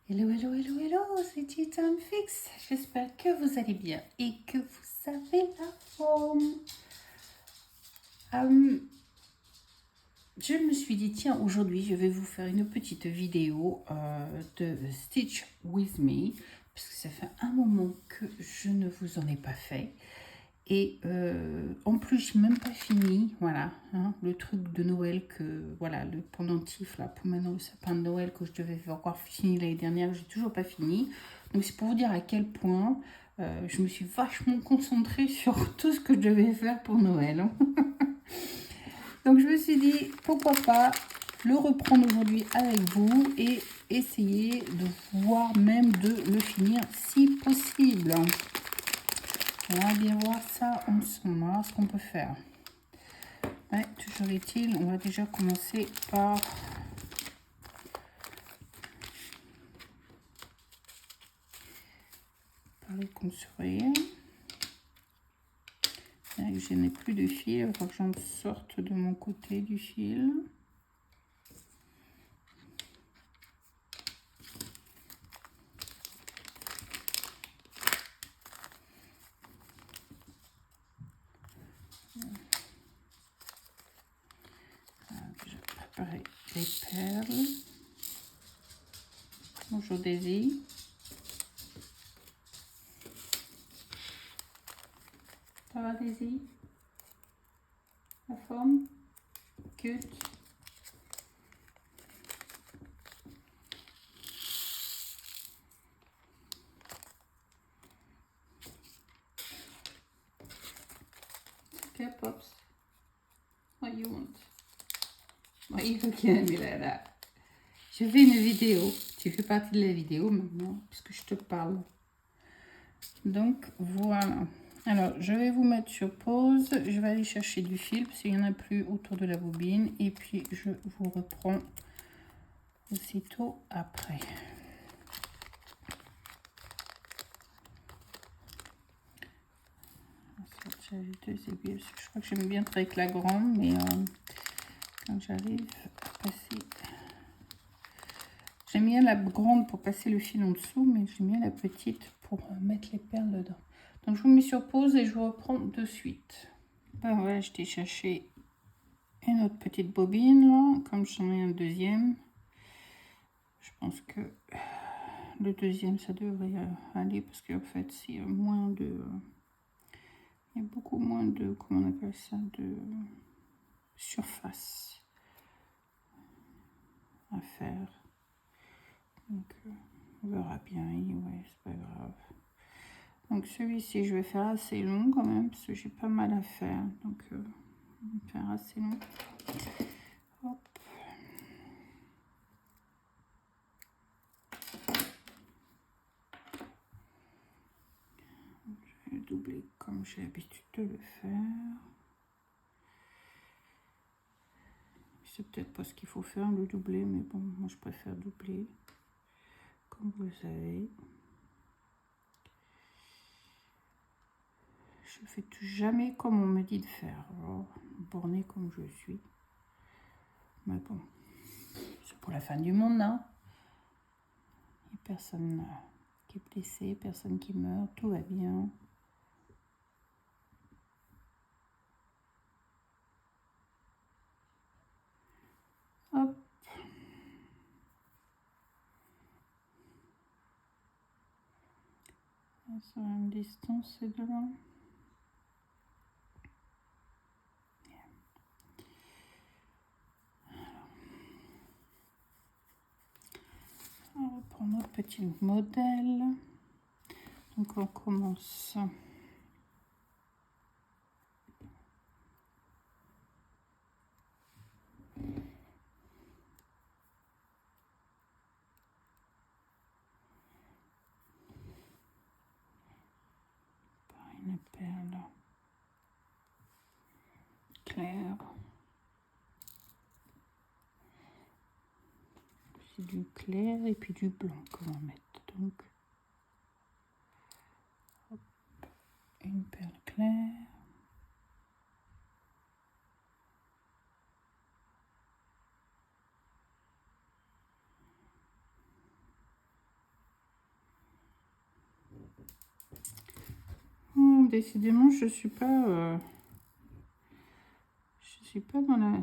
Hello, hello, hello, hello, c'est Titan Fix. J'espère que vous allez bien et que vous avez la forme. Je me suis dit, tiens, aujourd'hui, je vais vous faire une petite vidéo de Stitch With Me, parce que ça fait un moment que je ne vous en ai pas fait. Et en plus, je n'ai même pas fini, voilà, hein, le truc de Noël que, voilà, le pendentif là, pour maintenant le sapin de Noël que je devais avoir fini l'année dernière, j'ai toujours pas fini. Donc c'est pour vous dire à quel point je me suis vachement concentrée sur tout ce que je devais faire pour Noël. Hein. Donc je me suis dit, pourquoi pas le reprendre aujourd'hui avec vous et essayer de voir même de le finir si possible. On va bien voir ça ensemble, hein, ce qu'on peut faire. Ouais, toujours est-il, on va déjà commencer par les construire. Je n'ai plus de fil, il faut que j'en sorte de mon côté du fil. J'ai préparé les perles. Bonjour Daisy. Ça va Daisy? La forme? Cute. Okay, Pops. What you want? What you looking at me like that? Je fais une vidéo. Tu fais partie de la vidéo maintenant, puisque je te parle. Donc, voilà. Alors, je vais vous mettre sur pause. Je vais aller chercher du fil, parce qu'il n'y en a plus autour de la bobine. Et puis, je vous reprends aussitôt après. Je crois que j'aime bien travailler avec la grande, mais quand j'arrive à passer... J'aime bien la grande pour passer le fil en dessous, mais j'aime bien la petite pour mettre les perles dedans. Donc je vous mets sur pause et je vous reprends de suite. Ben voilà, je t'ai cherché une autre petite bobine, là, comme j'en ai un deuxième. Je pense que le deuxième, ça devrait aller, parce qu'en fait, c'est moins de... il y a beaucoup moins de, comment on appelle ça, de surface à faire. Donc, on verra bien, ouais, c'est pas grave. Donc celui-ci, je vais faire assez long quand même, parce que j'ai pas mal à faire. Donc, je vais faire assez long. Hop. Je vais le doubler comme j'ai l'habitude de le faire. C'est peut-être pas ce qu'il faut faire, le doubler, mais bon, moi je préfère doubler, comme vous le savez. Je fais jamais comme on me dit de faire, alors, bornée comme je suis. Mais bon, c'est pour la fin du monde, hein. Il n'y a personne qui est blessé, personne qui meurt, tout va bien. Hop. Sur la même distance, c'est de là. On reprend notre petit modèle. Donc on commence par une perle claire. C'est du clair et puis du blanc qu'on va mettre. Donc hop, une perle claire. Oh, décidément, je suis pas dans la...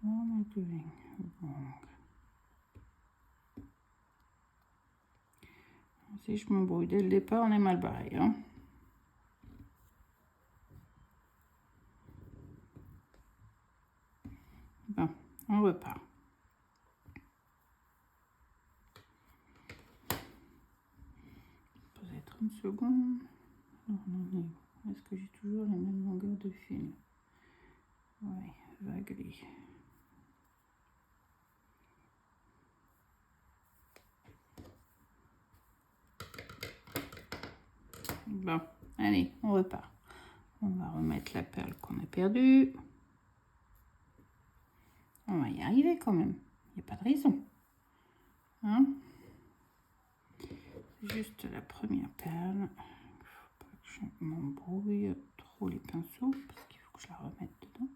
What am I doing wrong? Si je m'embrouille dès le départ, on est mal barré. Hein. Bon, on repart. Poser 30 secondes. Est-ce que j'ai toujours la même longueur de fil? Oui, vaguely. Bon, allez, on repart. On va remettre la perle qu'on a perdue. On va y arriver quand même. Il n'y a pas de raison. Hein? Juste la première perle. Il ne faut pas que je m'embrouille trop les pinceaux parce qu'il faut que je la remette dedans.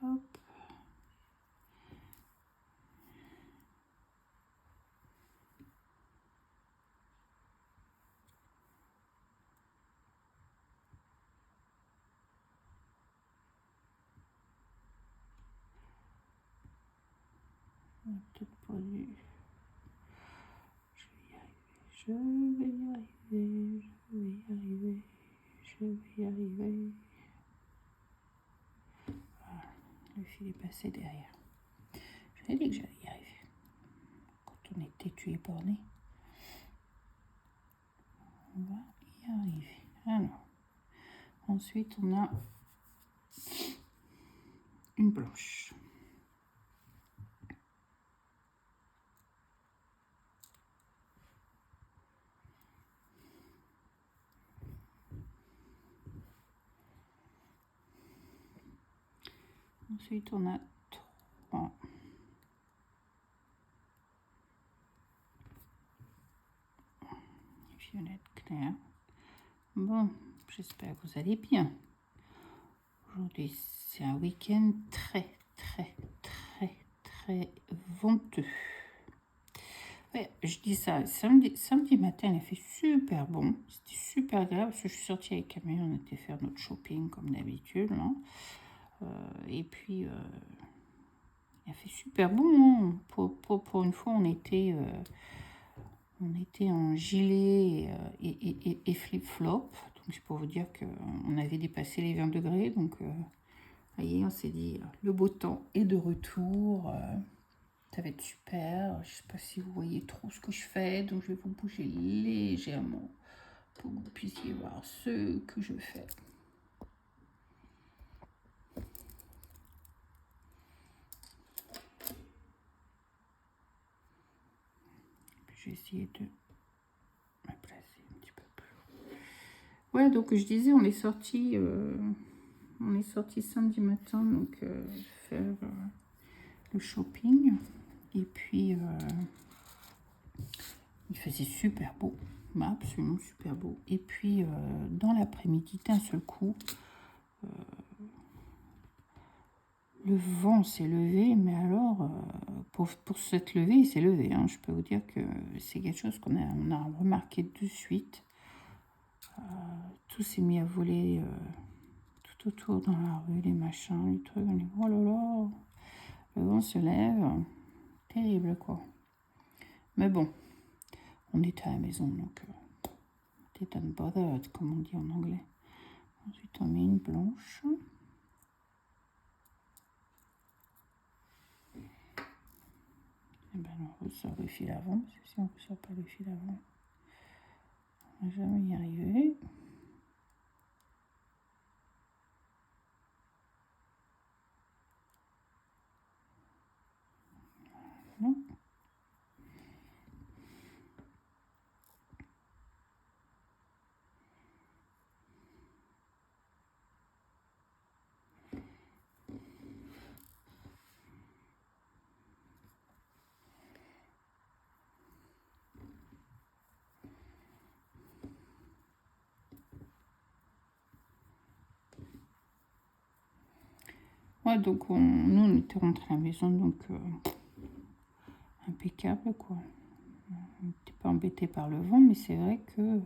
Hop. Peut-être pas du... Je vais y arriver, je vais y arriver, je vais y arriver. Voilà, le fil est passé derrière. J'avais dit que j'allais y arriver. Quand on est têtu et borné, on va y arriver. Alors, ensuite on a une blanche. Ensuite, on a 3 violettes claires. Bon, j'espère que vous allez bien. Aujourd'hui, c'est un week-end très venteux. Ouais, je dis ça, samedi matin, il a fait super bon. C'était super agréable parce que je suis sortie avec Camille, on était faire notre shopping comme d'habitude. Et puis, il a fait super bon. Hein. Pour une fois, on était en gilet et flip-flop. Donc, c'est pour vous dire qu'on avait dépassé les 20 degrés. Donc, voyez, on s'est dit, le beau temps est de retour. Ça va être super. Je ne sais pas si vous voyez trop ce que je fais. Donc, je vais vous bouger légèrement pour que vous puissiez voir ce que je fais. Je vais essayer de me placer un petit peu plus. Ouais, donc je disais, on est sorti samedi matin, donc faire le shopping. Et puis, il faisait super beau, absolument super beau. Et puis, dans l'après-midi, d'un seul coup, le vent s'est levé, mais alors, pour s'être levé, il s'est levé. Hein. Je peux vous dire que c'est quelque chose qu'on a remarqué de suite. Tout s'est mis à voler tout autour dans la rue, les machins, les trucs. On dit, oh là là, le vent se lève. Terrible, quoi. Mais bon, on était à la maison, donc t'es unbothered, comme on dit en anglais. Ensuite, on met une blanche. Et ben, on ressort le fil avant, parce que si on ne ressort pas le fil avant, on ne va jamais y arriver. Voilà. Ouais, donc nous on était rentrés à la maison, donc impeccable, quoi. Un petit peu embêté par le vent, mais c'est vrai que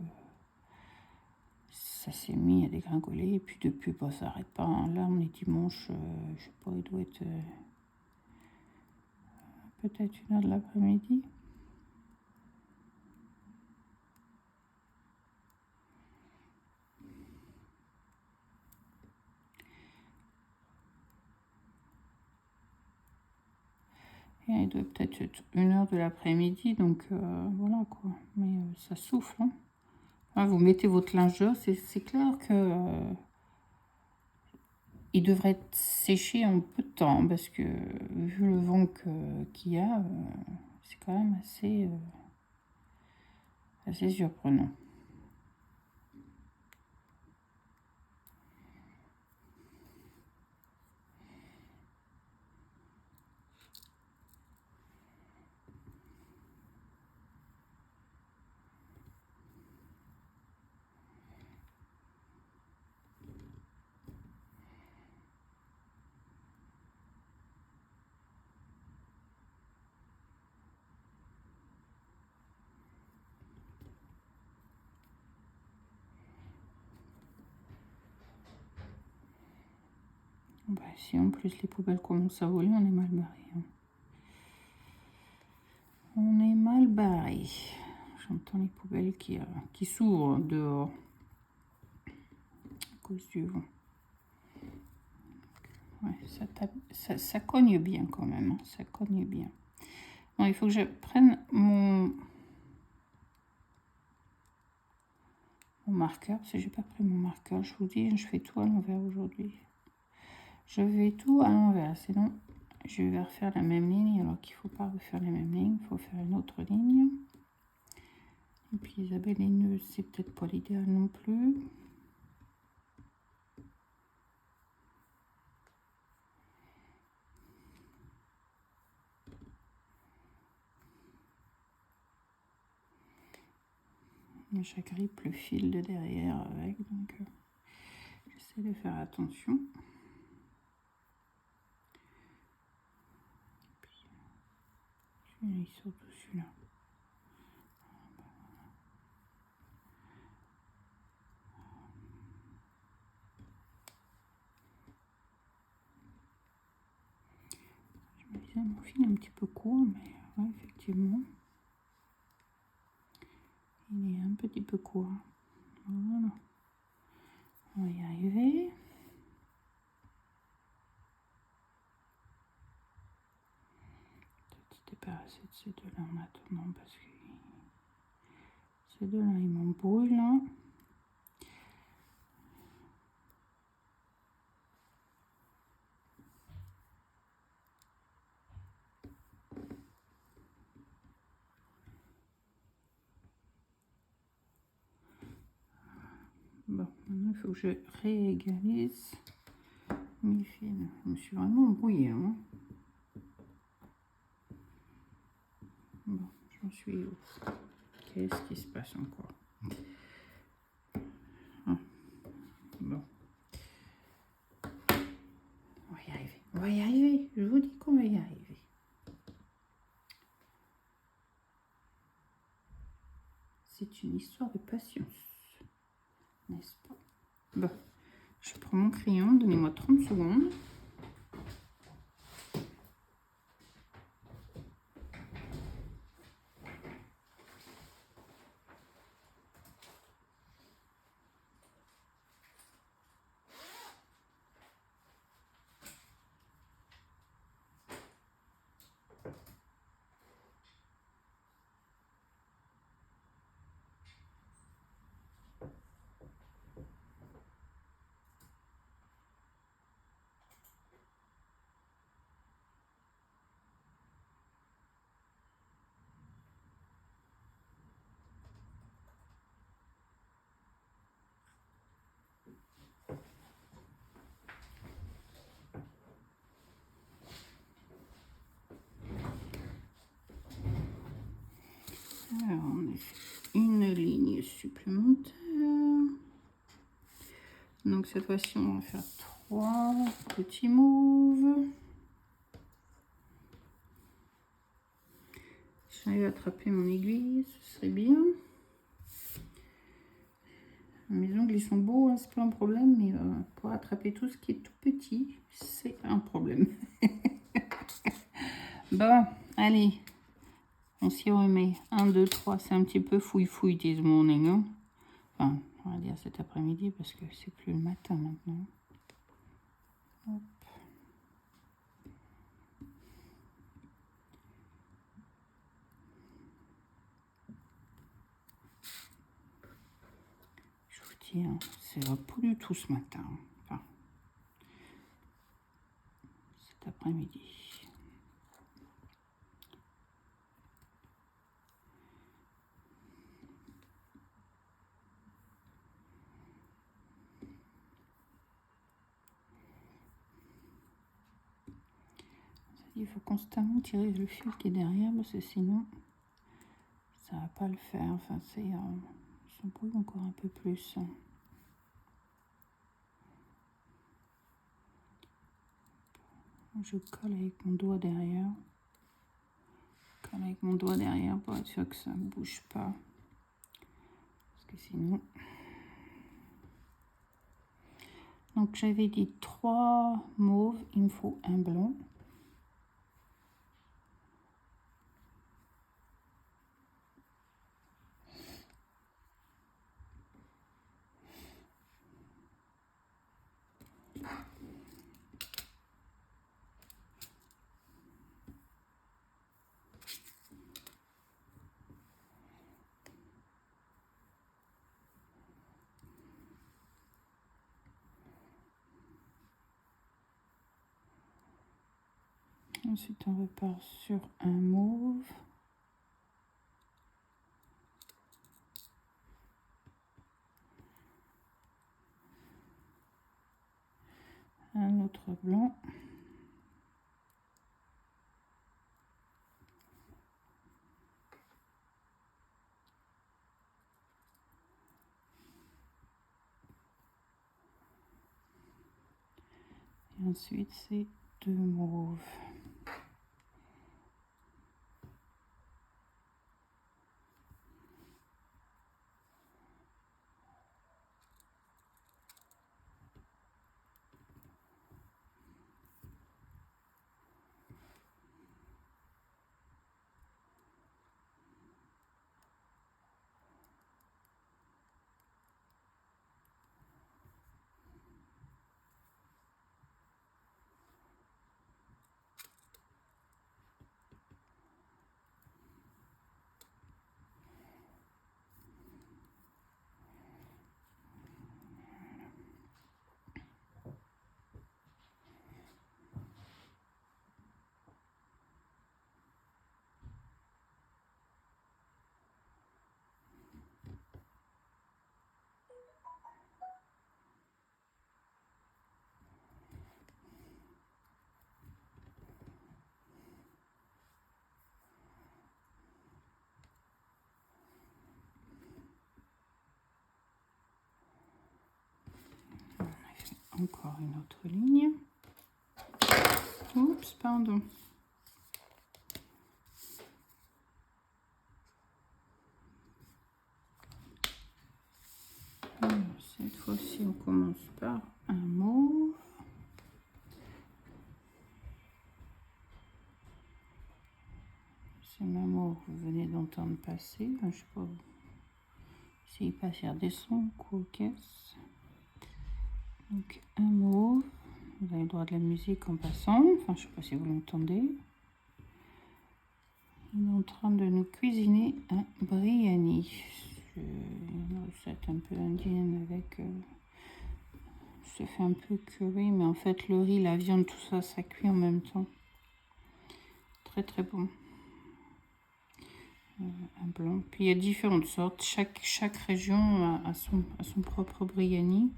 ça s'est mis à dégringoler. Et puis depuis, bah, ça n'arrête pas. Hein. Là, on est dimanche, je sais pas, il doit être peut-être 1h de l'après-midi. Et il doit peut-être être 1h de l'après-midi, donc voilà quoi. Mais ça souffle. Hein. Là, vous mettez votre linge dehors, c'est clair que il devrait être séché en peu de temps, parce que vu le vent qu'il y a, c'est quand même assez surprenant. Bah, si en plus les poubelles commencent à voler, on est mal barré. Hein. On est mal barré. J'entends les poubelles qui s'ouvrent dehors à cause du vent. Ouais, ça cogne bien quand même. Hein, ça cogne bien. Bon, il faut que je prenne mon marqueur, parce que j'ai pas pris mon marqueur. Je vous dis, je fais tout à l'envers aujourd'hui. Je fais tout à l'envers, sinon je vais refaire la même ligne, alors qu'il ne faut pas refaire la même ligne, il faut faire une autre ligne. Et puis Isabelle, les nœuds, c'est peut-être pas l'idéal non plus. J'agrippe le fil de derrière avec, donc j'essaie de faire attention. Puis, je vais surtout celui-là. Je me disais, mon fil est un petit peu court, mais ouais, effectivement, il est un petit peu court. Voilà. On va y arriver. Peut-être se débarrasser de ces deux-là en attendant, parce que ces deux-là, ils m'embrouillent là. Bon, maintenant il faut que je réégalise mes fils. Je me suis vraiment embrouillée. Hein. Bon, j'en suis où? Qu'est-ce qui se passe encore? Ah, bon. On va y arriver. On va y arriver. Je vous dis qu'on va y arriver. C'est une histoire de patience. N'est-ce pas? Bon. Je prends mon crayon. Donnez-moi 30 secondes. Alors, on a fait une ligne supplémentaire. Donc, cette fois-ci, on va faire 3 petits mauves. j'arrive à attraper mon aiguille, ce serait bien. Mes ongles, ils sont beaux, hein, c'est pas un problème, mais pour attraper tout ce qui est tout petit, c'est un problème. Bon, allez, on s'y remet. 1, 2, 3, c'est un petit peu fouille-fouille this morning. Hein. Enfin, on va dire cet après-midi parce que c'est plus le matin maintenant. Hop. Je vous dis, hein, c'est pas du tout ce matin. Enfin, cet après-midi. Il faut constamment tirer le fil qui est derrière parce que sinon ça va pas le faire. Enfin, c'est s'embrouille encore un peu plus. Je colle avec mon doigt derrière. Colle avec mon doigt derrière pour être sûr que ça ne bouge pas. Parce que sinon. Donc j'avais dit 3 mauves, il me faut un blanc. Ensuite on repart sur un mauve. Un autre blanc. Et ensuite c'est 2 mauves. Encore une autre ligne. Oups, pardon. Alors, cette fois-ci, on commence par un mauve. C'est ma mauve que vous venez d'entendre passer. Enfin, je sais pas s'il pas faire des sons coquesses. Donc un mauve. Vous avez le droit de la musique en passant. Enfin, je sais pas si vous l'entendez. On est en train de nous cuisiner un biryani. Une recette un peu indienne avec... ça fait un peu curry, mais en fait le riz, la viande, tout ça, ça cuit en même temps. Très très bon. Un blanc. Puis il y a différentes sortes. Chaque région a son propre biryani.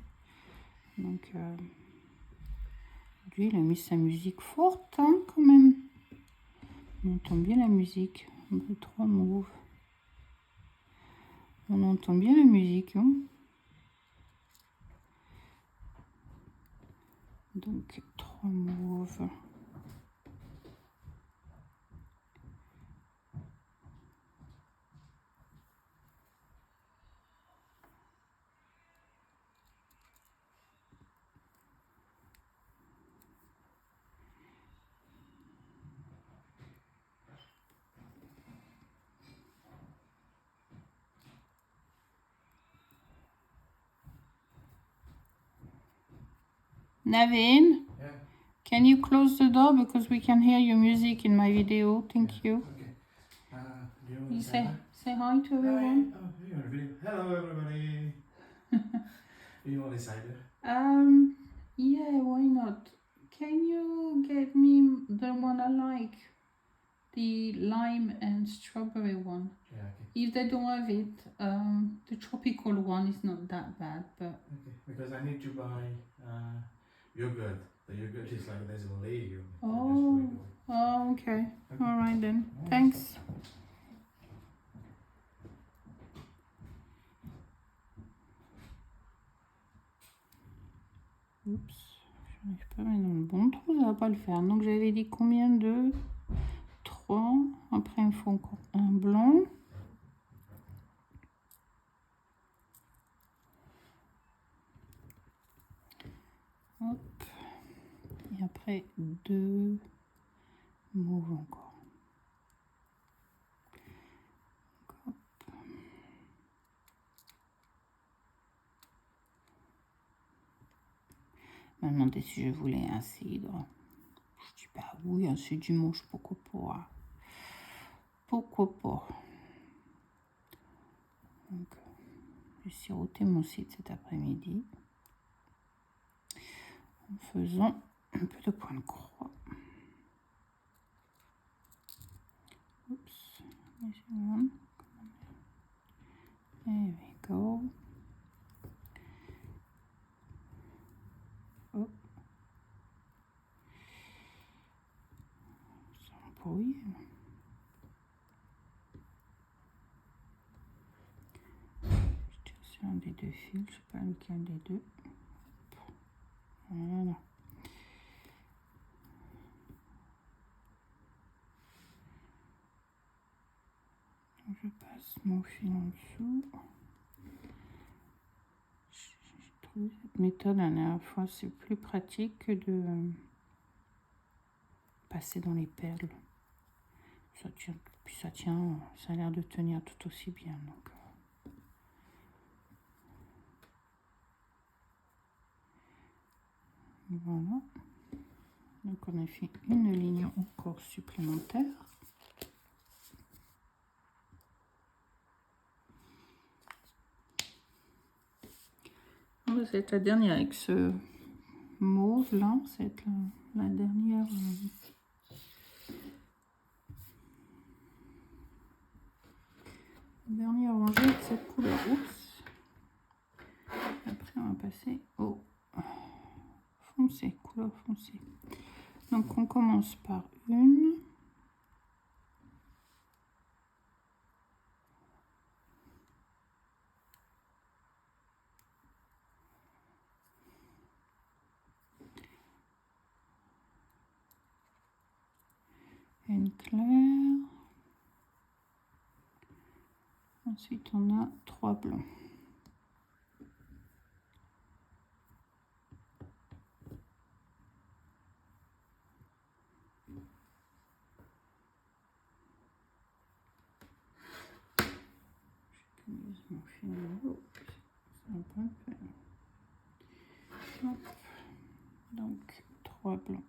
Donc lui, il a mis sa musique forte hein, quand même. On entend bien la musique. Un peu 3 mauves. On entend bien la musique. Hein. Donc 3 mauves. Naveen, Yeah. can you close the door because we can hear your music in my video? Thank you. Okay. Do you want You to say say hi to everyone. Hi. Oh, you're on a video. Hello, everybody. Do you want to say that? Yeah, why not? Can you get me the one I like? The lime and strawberry one. Yeah, okay. If they don't have it, the tropical one is not that bad, but... Okay, because I need to buy yogurt. The yogurt is like there's a layer. Oh, okay. All right then. Thanks. Oups, je n'arrive pas à mettre dans le bon trou, ça va pas le faire. Donc j'avais dit combien de 3. Après il me faut encore un blanc. Hop. Et après 2 mauves encore. Hop. Je me demandais si je voulais un cidre. Je dis bah oui, un cidre du mouche, pourquoi pas. Pourquoi pas. Donc, j'ai siroté mon cidre cet après-midi en faisant un peu de point de croix. Oops, there's one. There we go. Oh. Ça embrouille. Je tire sur un des deux fils, je sais pas lequel des deux. Voilà. Je passe mon fil en dessous. J'ai trouvé cette méthode la dernière fois, c'est plus pratique que de passer dans les perles. Ça tient, puis ça tient, ça a l'air de tenir tout aussi bien. Donc. Voilà. Donc on a fait une ligne encore supplémentaire. C'est la dernière avec ce mauve là, c'est la dernière rangée avec cette couleur. Oups. Après on va passer au foncé, couleur foncée. Donc on commence par une. Une claire. Ensuite, on a 3 blancs. J'utilise mon fil de l'eau. Ça va pas le faire. Hop. Donc, 3 blancs.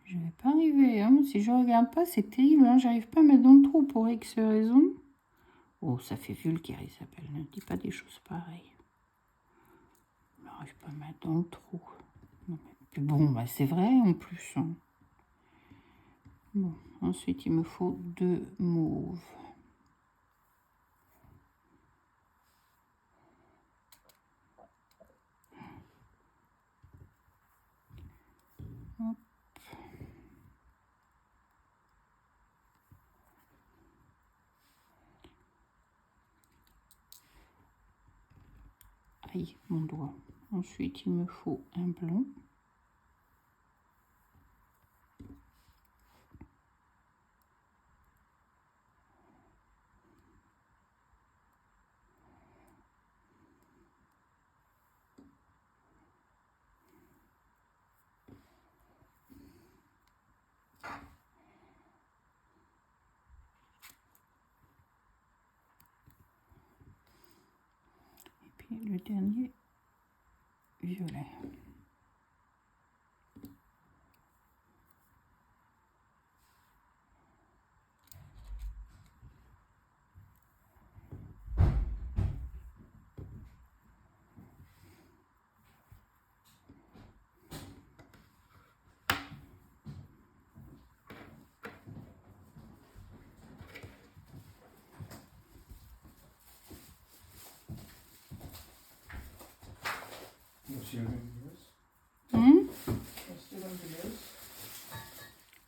Je vais pas arriver, hein. Si je regarde pas, c'est terrible, hein. J'arrive pas à mettre dans le trou pour X raison. Oh, ça fait vulgaire, Isabelle. Ne dis pas des choses pareilles. Je n'arrive pas à mettre dans le trou. Non, mais puis bon, bah, c'est vrai en plus. Hein. Bon, ensuite, il me faut 2 mauves. Aïe, mon doigt. Ensuite, il me faut un blanc. Et puis le dernier, violet. Still on videos? Hmm? Still on videos?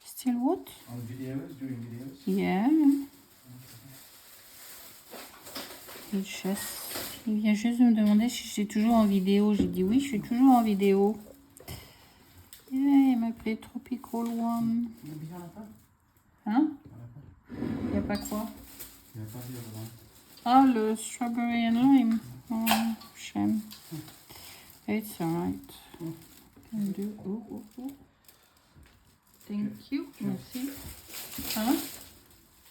Still what? On videos, doing videos? Yeah. Il vient juste de me demander si je suis toujours en vidéo. J'ai dit oui, je suis toujours en vidéo. Yeah, il m'appelait Tropical One. Il n'y en a pas? Hein? Il n'y en a pas. Il n'y a pas quoi? Il n'y a pas de other one. Ah, le strawberry and lime. Oh, shame. It's alright. Can do. Oh, oh, oh. Thank you. Merci. Hein?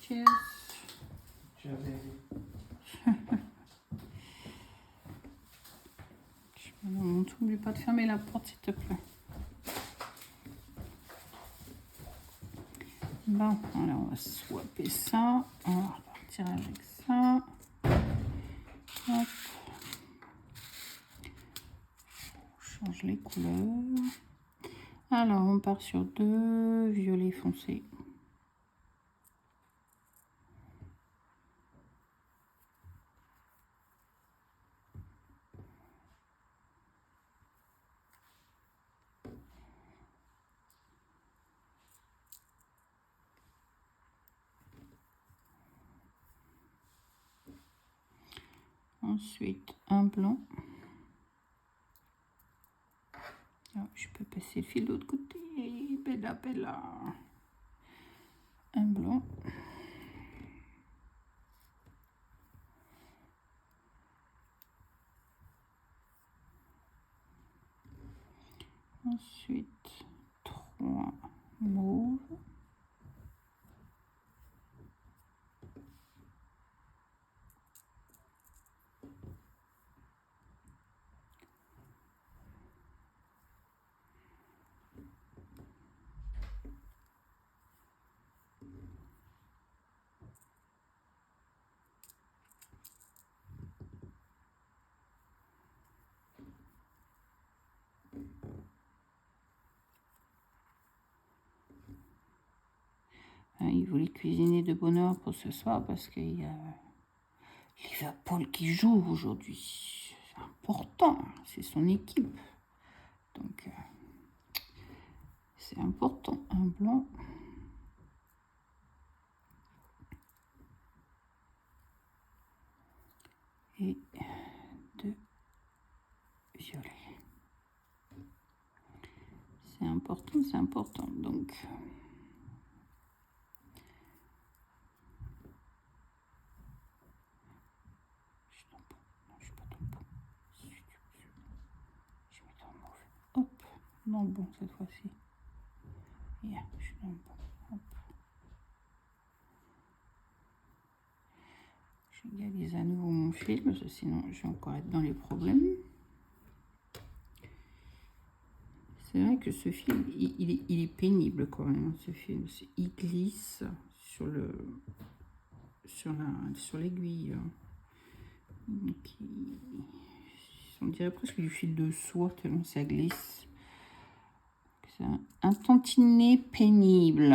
Cheers. Cheers, Daisy. N'oublie pas de fermer la porte, s'il te plaît. Bon, alors on va swapper ça. On va repartir avec ça. Hop. On change les couleurs. Alors, on part sur 2 violets foncés. Ensuite, un blanc. Ah, je peux passer le fil de l'autre côté. Bella, bella. Un blanc. Ensuite, 3 mauves. Il voulait cuisiner de bonne heure pour ce soir parce qu'il y a Liverpool qui joue aujourd'hui. C'est important, c'est son équipe. Donc, c'est important. Un blanc. Et 2 violets. C'est important, c'est important. Donc, hop, dans le bon cette fois-ci. Yeah, je suis dans le bon. Hop. J'égalise à nouveau mon fil, parce que sinon je vais encore être dans les problèmes. C'est vrai que ce fil, il est pénible quand même, ce fil. Il glisse sur l'aiguille. On dirait presque du fil de soie tellement ça glisse. C'est un tantinet pénible.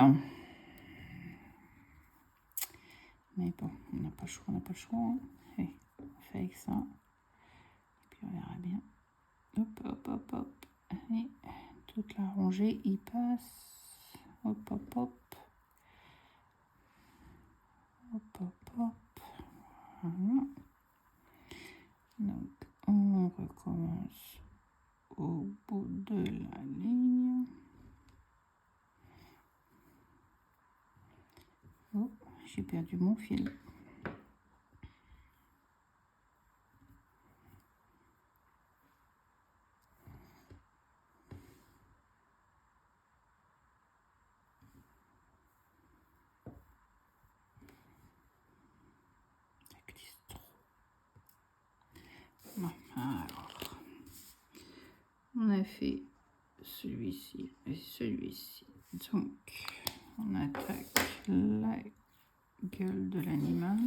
Mais bon, on n'a pas le choix, on n'a pas le choix. Hein. Allez, on fait avec ça. Et puis on verra bien. Hop, hop, hop, hop. Allez, toute la rangée y passe. Hop, hop, hop. Hop, hop, hop. Voilà. Donc, on recommence au bout de la ligne. Oh, j'ai perdu mon fil. Ça glisse trop. Bon, alors, on a fait celui-ci et celui-ci. Donc, on attaque la gueule de l'animal.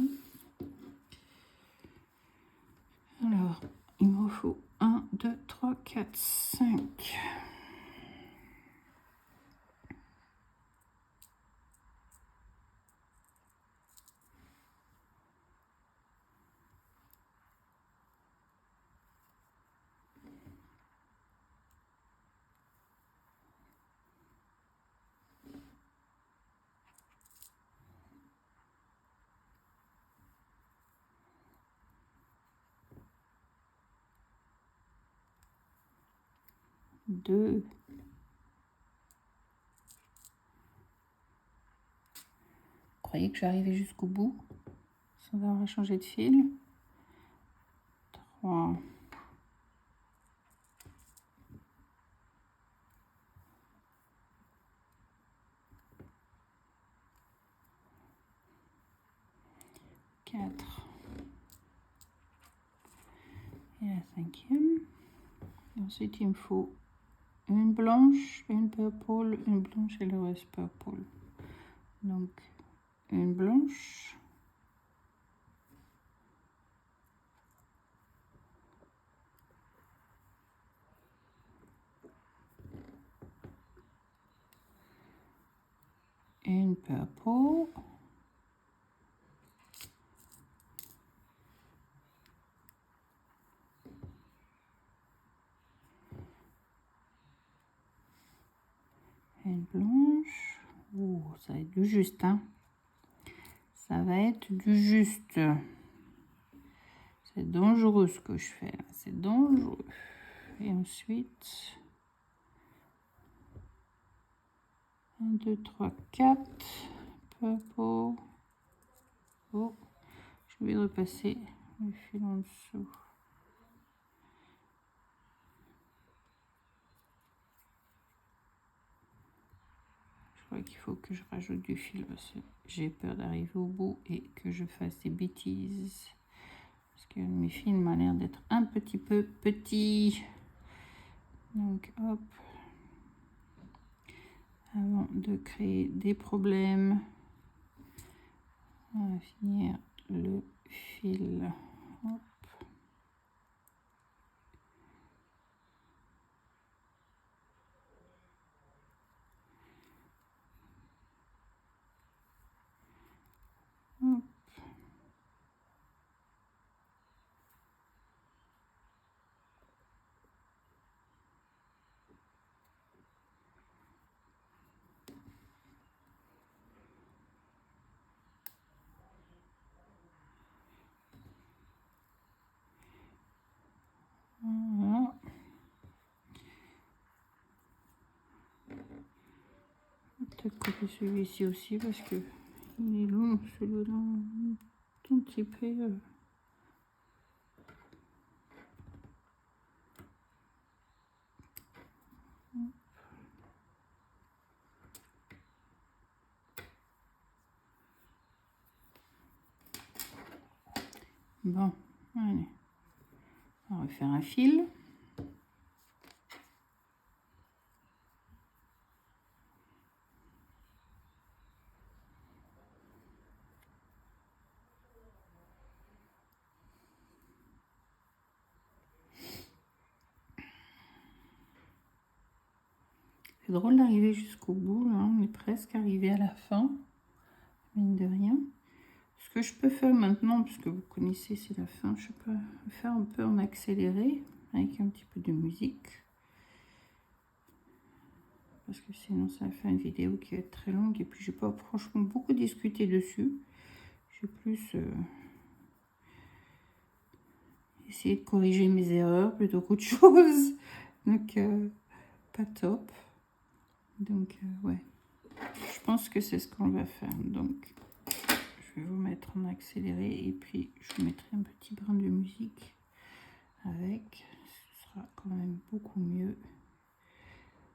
Alors, il me faut 1, 2, 3, 4, 5. Deux. Vous croyez que je vais arriver jusqu'au bout sans avoir changé de fil? 3. 4. Et la 5e. Ensuite, il me faut une blanche, une purple, une blanche et le reste purple. Donc, une blanche. Une purple. Une blanche. Oh, ça va être du juste, hein. Ça va être du juste. C'est dangereux ce que je fais là. C'est dangereux. Et ensuite, 1, 2, 3, 4. Purple. Oh, je vais repasser le fil en dessous. Je crois qu'il faut que je rajoute du fil parce que j'ai peur d'arriver au bout et que je fasse des bêtises. Parce que mes fils m'ont l'air d'être un petit peu petits. Donc hop. Avant de créer des problèmes, on va finir le fil. Hop. Hop. Voilà. Peut-être copier celui-ci aussi parce que il est long, celui-là, un petit peu. Bon, allez. On va refaire un fil. C'est drôle d'arriver jusqu'au bout, là. On est presque arrivé à la fin, mine de rien. Ce que je peux faire maintenant, puisque vous connaissez, c'est la fin, je peux faire un peu en accéléré, avec un petit peu de musique. Parce que sinon, ça va faire une vidéo qui va être très longue. Et puis, je n'ai pas franchement beaucoup discuté dessus. J'ai plus essayer de corriger mes erreurs plutôt qu'autre chose. Donc, pas top. Donc, ouais. Je pense que c'est ce qu'on va faire. Donc, je vais vous mettre en accéléré et puis je vous mettrai un petit brin de musique avec. Ce sera quand même beaucoup mieux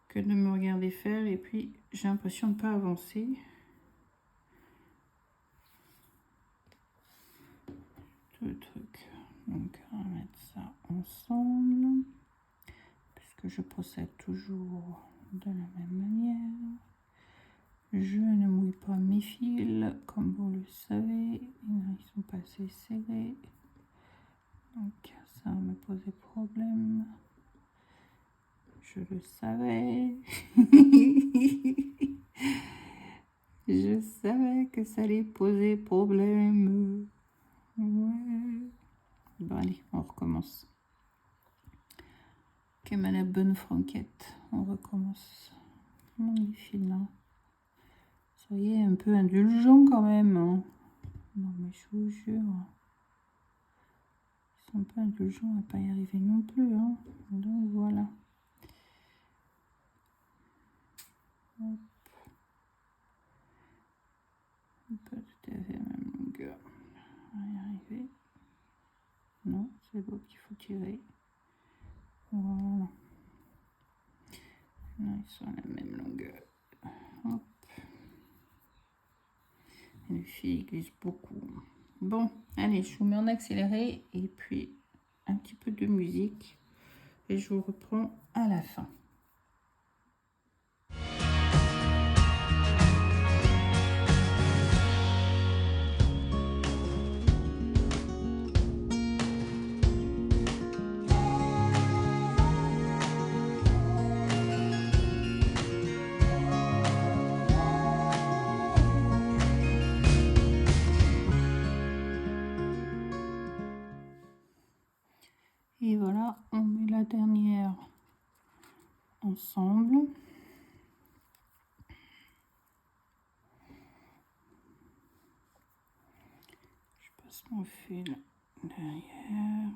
que de me regarder faire. Et puis, j'ai l'impression de ne pas avancer. Tout le truc. Donc, on va mettre ça ensemble. Puisque je procède toujours de la même manière. Je ne mouille pas mes fils, comme vous le savez. Ils sont pas assez serrés. Donc, ça me posait problème. Je le savais. Je savais que ça allait poser problème. Ouais. Bon, allez, on recommence. Comme à la bonne franquette, on recommence. Les fils là. Soyez un peu indulgents quand même. Hein. Non, mais je vous jure. Ils sont un peu indulgents à pas y arriver non plus. Hein. Donc voilà. Hop. Pas tout à fait la même longueur. On va y arriver. Non, c'est l'autre qu'il faut tirer. Voilà. Non, ils sont à la même longueur. Hop. Et le fil glisse beaucoup. Bon, allez, je vous mets en accéléré et puis un petit peu de musique. Et je vous reprends à la fin. Et voilà, on met la dernière ensemble. Je passe mon fil derrière.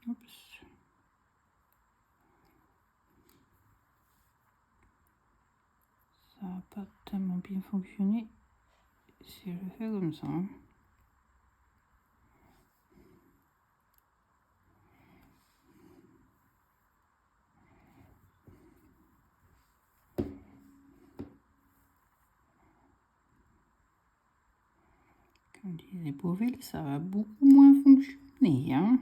Oups. Ça va pas tellement bien fonctionner si je le fais comme ça. Hein. Comme disait Beauville, ça va beaucoup moins fonctionner. Hein.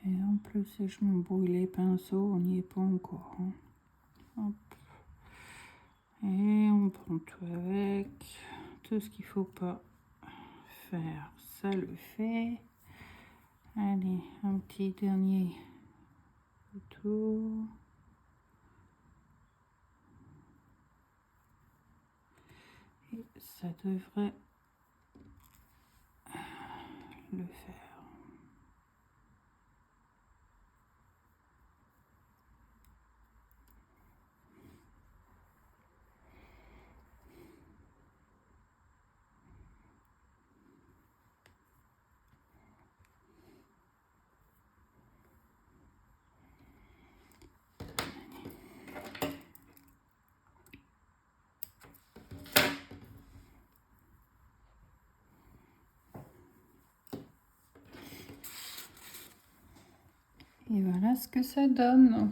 Et en plus, si je m'embrouille les pinceaux, on n'y est pas encore. Hein. Hop. Et on prend tout avec. Tout ce qu'il faut pas faire, ça le fait. Allez, un petit dernier tour. Et ça devrait le faire. Et voilà ce que ça donne.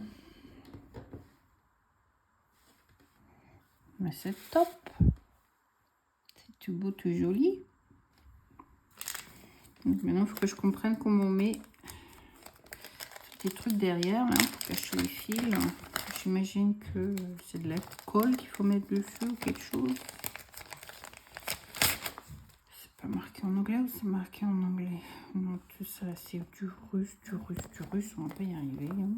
Mais c'est top. C'est tout beau, tout joli. Donc maintenant, il faut que je comprenne comment on met des trucs derrière, là, pour cacher les fils. J'imagine que c'est de la colle qu'il faut mettre dessus ou quelque chose. C'est pas marqué en anglais ou c'est marqué en anglais? Non, tout ça, c'est du russe, du russe, du russe. On va pas y arriver. Hein.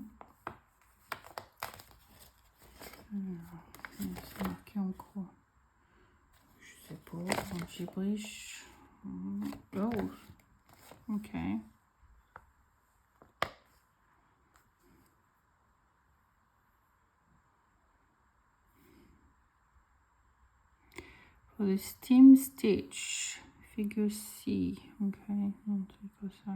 C'est marqué en quoi? Je sais pas. En gibberish. Oh, ok. For the steam stitch, figure C. Ok, non, c'est pas ça.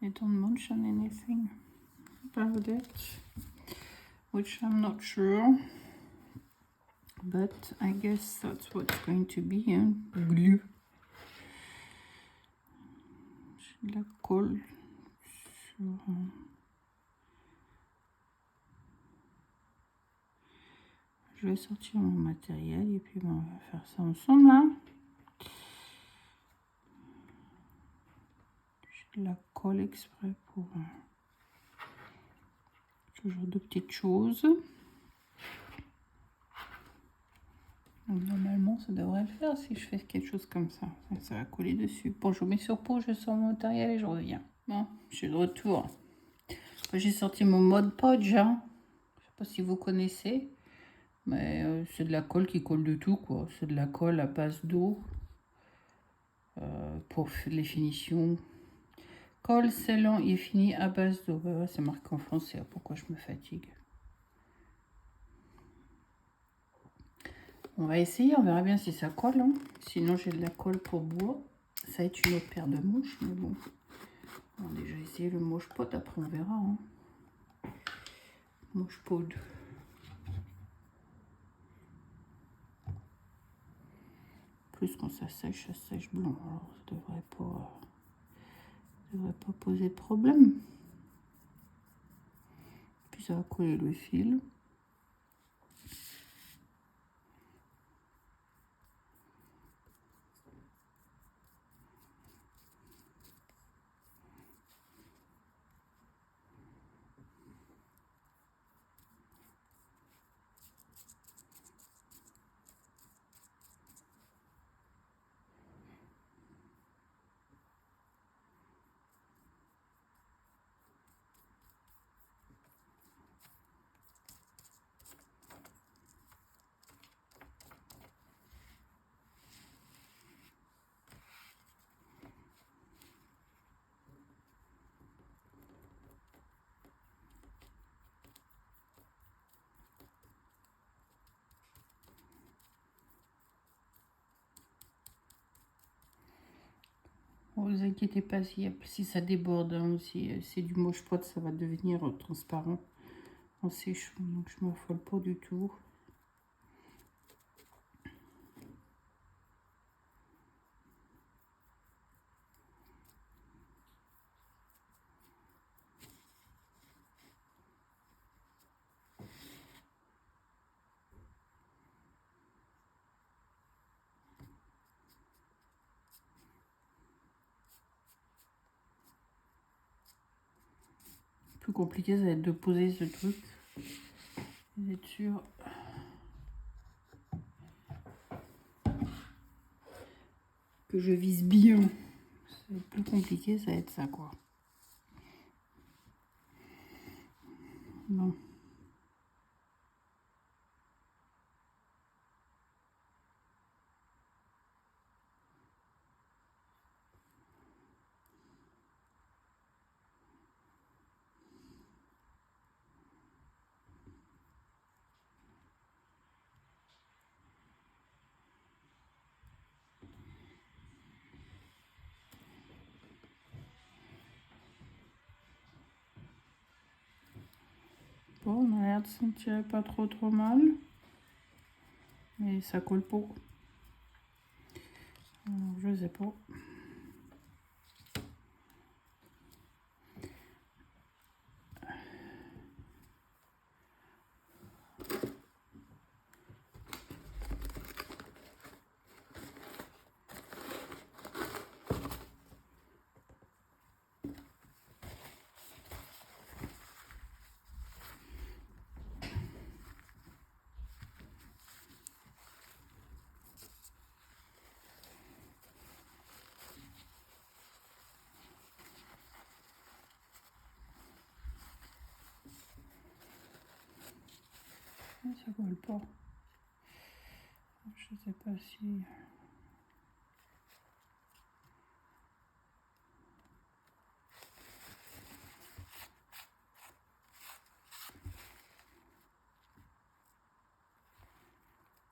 They don't mention anything about it, which I'm not sure. But I guess that's what it's going to be. Hein? Glue. J'ai de la colle sur... Je vais sortir mon matériel et puis on va faire ça ensemble là. J'ai de la colle exprès pour ce genre de petites choses. Donc, normalement, ça devrait le faire si je fais quelque chose comme ça. Ça va coller dessus. Bon, je vous mets sur pause, je sors mon matériel et je reviens. Bon, je suis de retour. J'ai sorti mon mode podge. Hein. Je sais pas si vous connaissez. Mais c'est de la colle qui colle de tout, quoi. C'est de la colle à base d'eau pour les finitions. Colle, scellant et fini à base d'eau. C'est marqué en français. Pourquoi je me fatigue? On va essayer, on verra bien si ça colle. Hein. Sinon, j'ai de la colle pour bois. Ça va être une autre paire de mouches, mais bon. On va déjà essayer le moche pot, après on verra. Hein. Moche pot. Plus quand ça sèche blanc. Alors ça devrait pas poser de problème. Puis ça va coller le fil. Bon, vous inquiétez pas si ça déborde, hein, si c'est du Moche Pot, ça va devenir transparent en séchant, donc je m'en affole pas du tout. Plus compliqué, ça va être de poser ce truc. D'être sûr. Que je vise bien. Ça va être plus compliqué, ça va être ça, quoi. Bon. Bon, on a l'air de s'en tirer pas trop mal. Mais ça colle pas. Alors, je sais pas. Ça colle pas. Je sais pas si... Il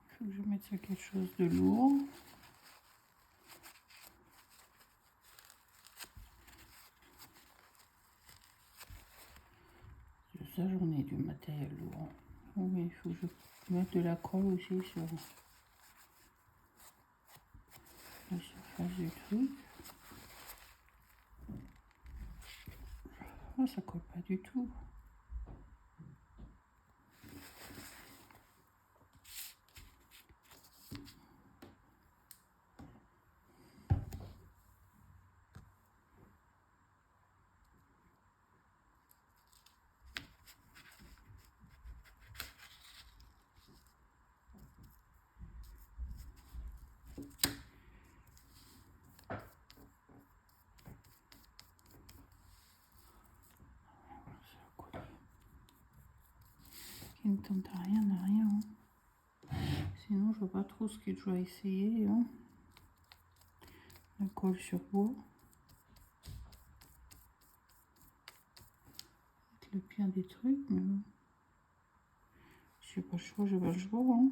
faut que je mette sur quelque chose de lourd. Ça, j'en ai du matériel lourd. Oh, mais il faut que je mette de la colle aussi sur la surface du truc. Oh, ça colle pas du tout. Qui ne tente à rien, à rien. Hein. Sinon, je vois pas trop ce que je dois essayer. Hein. La colle sur bois. Avec le pire des trucs, mais bon. J'ai pas le choix, j'ai pas le choix. Hein.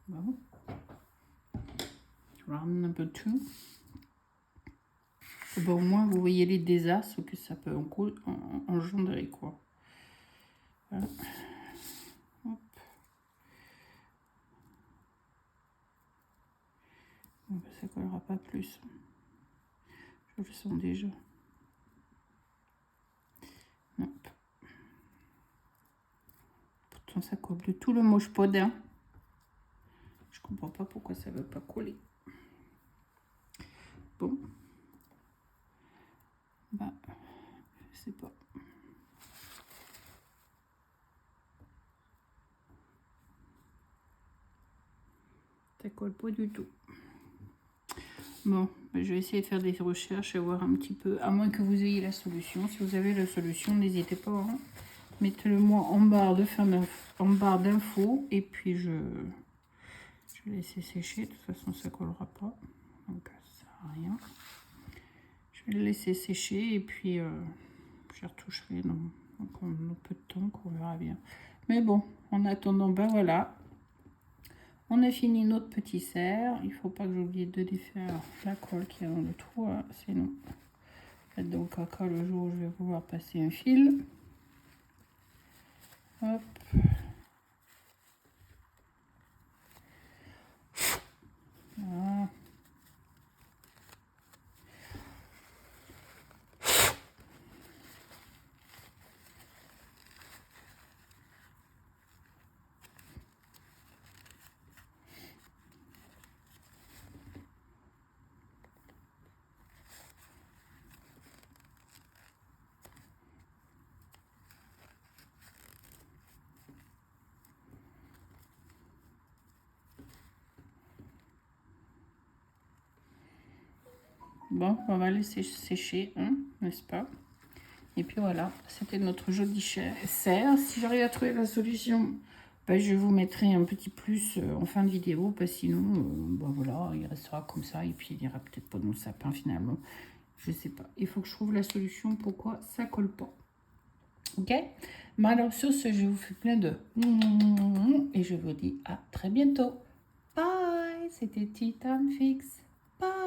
Bon. Round number 2. Bon, au moins, vous voyez les désastres que ça peut engendrer, quoi. Voilà. Hop. Bon, ben, ça collera pas plus. Je le sens déjà. Non. Pourtant, ça colle de tout le Moche Pot. Hein. Je comprends pas pourquoi ça veut pas coller. Bon. Bah, je sais pas. Ça colle pas du tout. Bon, je vais essayer de faire des recherches et voir un petit peu, à moins que vous ayez la solution. Si vous avez la solution, n'hésitez pas. Hein. Mettez-le moi en barre d'infos et puis je vais laisser sécher. De toute façon, ça collera pas. Donc, ça sert à rien. Je vais le laisser sécher et puis je retoucherai dans un peu de temps qu'on verra bien. Mais bon, en attendant, ben voilà. On a fini notre petit cerf. Il ne faut pas que j'oublie de défaire la colle qui est dans le trou. Hein, sinon, faites donc caca le jour où je vais vouloir passer un fil. Hop. Voilà. Bon, on va laisser sécher, hein, n'est-ce pas? Et puis voilà, c'était notre joli cerf. Si j'arrive à trouver la solution, ben, je vous mettrai un petit plus en fin de vidéo. Parce que sinon, ben voilà, il restera comme ça. Et puis il ira peut-être pas dans le sapin finalement. Je sais pas. Il faut que je trouve la solution pourquoi ça colle pas. Ok? Mais alors sur ce, je vous fais plein de... Et je vous dis à très bientôt. Bye! C'était Tea Time Fix. Bye!